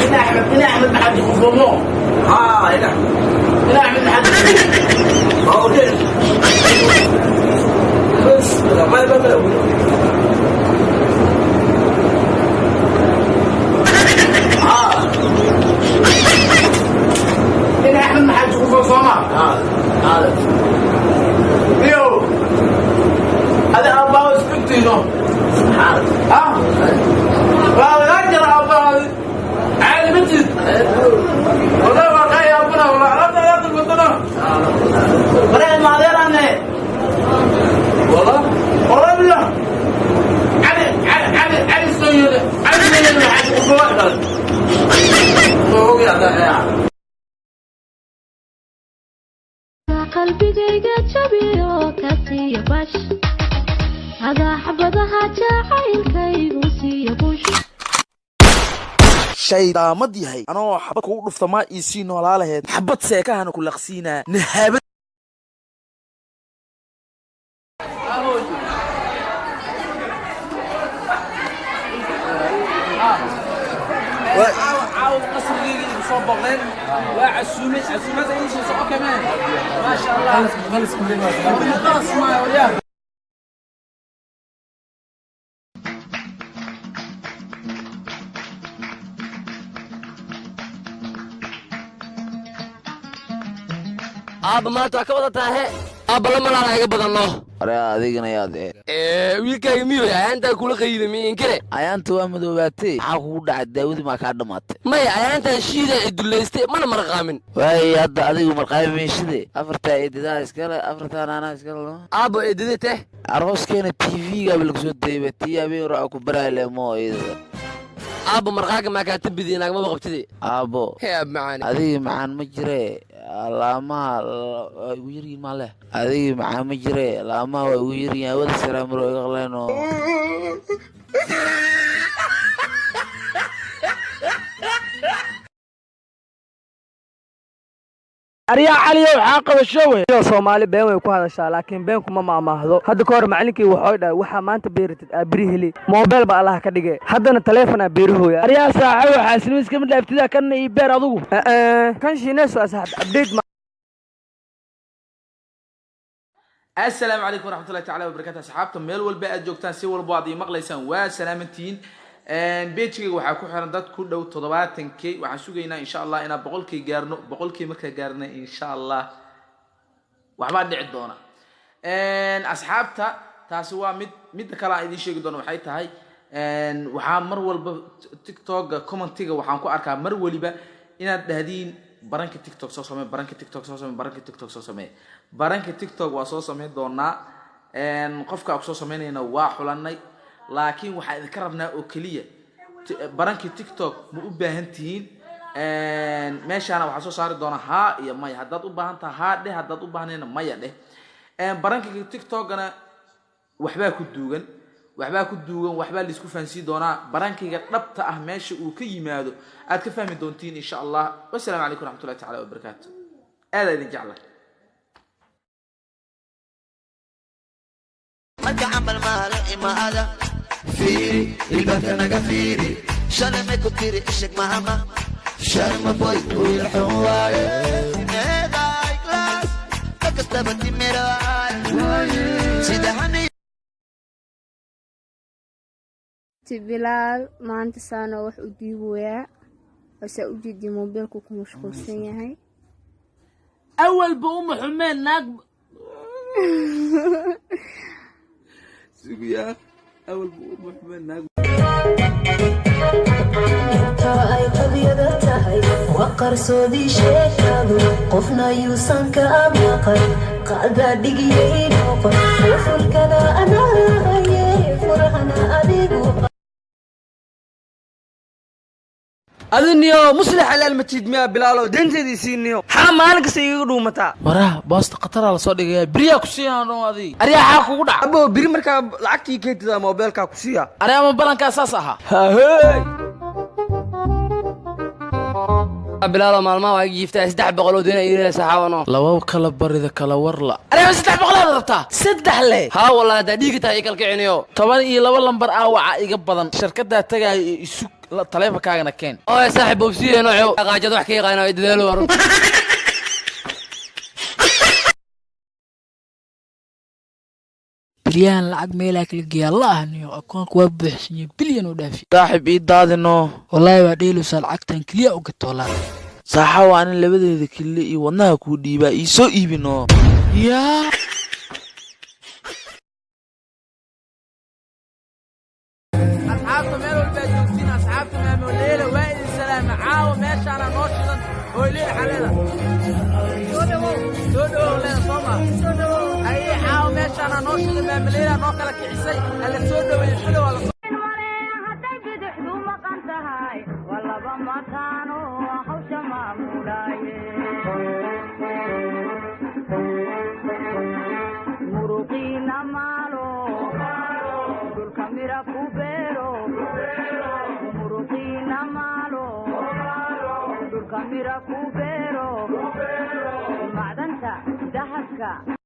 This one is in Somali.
أنا أحمد محمد خفومو أنا أحمد محمد بس ما يبغى أنا أحمد محمد خفومو هذا يو هذا أبغى أسكتينه عادي بنتي والله ما خايف ابونا والله لا ياخذ البطانه بريء ما غير انا والله بالله علي السيد حق فوق هو يا قلبي جابيو كاسي باش هذا حبضها جاعيل كيبوسي بوش shaydamad yahay anoo xabad kugu dhufta ma iisii noolaa lahayd xabad seekahana ku laqsiinaa nahaabad قصري صوب بغلين وعسومه ايش صوب كمان ما شاء الله خلص كل خلاص ما وياه ما تاكل تاهي أبلا ما لا يقبض الله أرى أذيقنا يا ذي ويلكا يميو أنت كل خير مين كره أيان تو أمدو باتي حقود عداودي ما كان مات ما أنت الشيء الدلستي ما مرقامن وهي هذا أذيق مرقام من شدي أفرتا إددا إسكالا أفرتا أنا إسكالا أبو إددته أروس كان تي في قبل كسود ديبتي أبي رأكو براي مو إذا أبو مرقاك ما كاتب بدينك ما بقبتدي أبو يا معاني هذه معان مجري لا ما ويري ماله هذه معان مجري لا ما ويري أول سلام رو يغلينه أريا علي وعاقب الشوي Soomaali been way ku hadashaa laakiin been kuma maamaahdo hadda ka hor macallinkii wuxuu dhahay waxa maanta beeritid abrihili mobile ba Allah ka dhigay haddana telefoon abrihooya Aryaa saaxiib waxa isniis kama dhaaftida kan ii beer adigu kan shiinayso asxaab update السلام عليكم ورحمة الله تعالى وبركاته أصحابكم ميل والباقي جوكتان سي والبعض مقليسان وسلامتين بيتشيغ waxaa ku xiran dad ku dhow 70k waxaan sugaynaa insha Allah ina 100k gaarno 100k marka gaarna insha Allah waxba dhici doona asxaabta taasi waa mid kale aan idin sheegi doono waxay tahay waxaan mar walba TikTok commentiga waxaan ku arkaa mar waliba inaad dhahdeen baranka TikTok soo samee baranka TikTok soo samee baranka TikTok soo samee baranka TikTok waa soo samee doonaa qofka ku soo sameynayna waa xulanay laakiin waxa idinka rabnaa oo kaliya baranka TikTok ma u baahan tihiin meeshana waxa soo saari doona ha iyo may haddaad u baahan tahay ha dheh haddaad u baahnayna maya dheh baranka TikTokana waxba ku duugan waxba la isku faansi doona barankiga dhabta ah meesha uu ka yimaado aad ka fahmi doontiin insha Allah wassalaamu alaykum warahmatullahi ta'ala wabarakatuh aad idin jeclaa marka amal maal imaada fiiri ilbaka naga fiiri shalay ku tiri ishak mahama sharma boy wiil xawaaye eeday class kakastaba timiraay sidahani Bilal maanta saano wax u diiboyaa wasa u jidi mobilku ku mashquulsan yahay أول بأم حمين ناق سويا أول بأم حمين ناق ay qadiyada tahay waqarsoodii sheekadu qofna yuusan ka amaqan qaada dhigiyay noqon fulkana anaaye furahana adigu adiniyo muslix alaal matid miya bilaalo danteedii siiniyo xaa maalin kasta iiga dhuumataa waraha boosta qatara la soo dhigay biriya ku siiyaan adiga ariya xaa kugu dhac abo biri marka lacagtii keentida mobilka ku siiya ariya ma balanka asaas aha hey bilaalo maalmaha waa jiiftaa 300 diina iyo saxaawano lawa kala barida kala warla أنا 300 rabtaa 3 le ha wallahi da dhigita ay kalkiciniyo 12 lambar ah waxa iga badan shirkada tagay isu taleefankaaga keen oo saaxiib bobsiye nooco qaajad wax ka yaqaan ay dadaalo war bilyan lacag meelaa kala geeya la ahniyo akoonka waa buuxsanyo bilyan oo dhaafi saaxiib ii daadino wallahi waa dheelusa lacagtan kaliya u gatoola saxa waan labadeeda kili iyo wadnaha ku dhiibaa ii soo iibino yaa أصحابنا مالو الباجوتين أصحابنا مالو الليلة وائل السلام عاو ماشي أنا نوشدا ويلي حليلة سودو لنا صوما أي عاو ماشي أنا نوشدا ما مليلة نوكلك عيسي ألا سودو ويحلو ولا Mira cubero, macdanta dahabka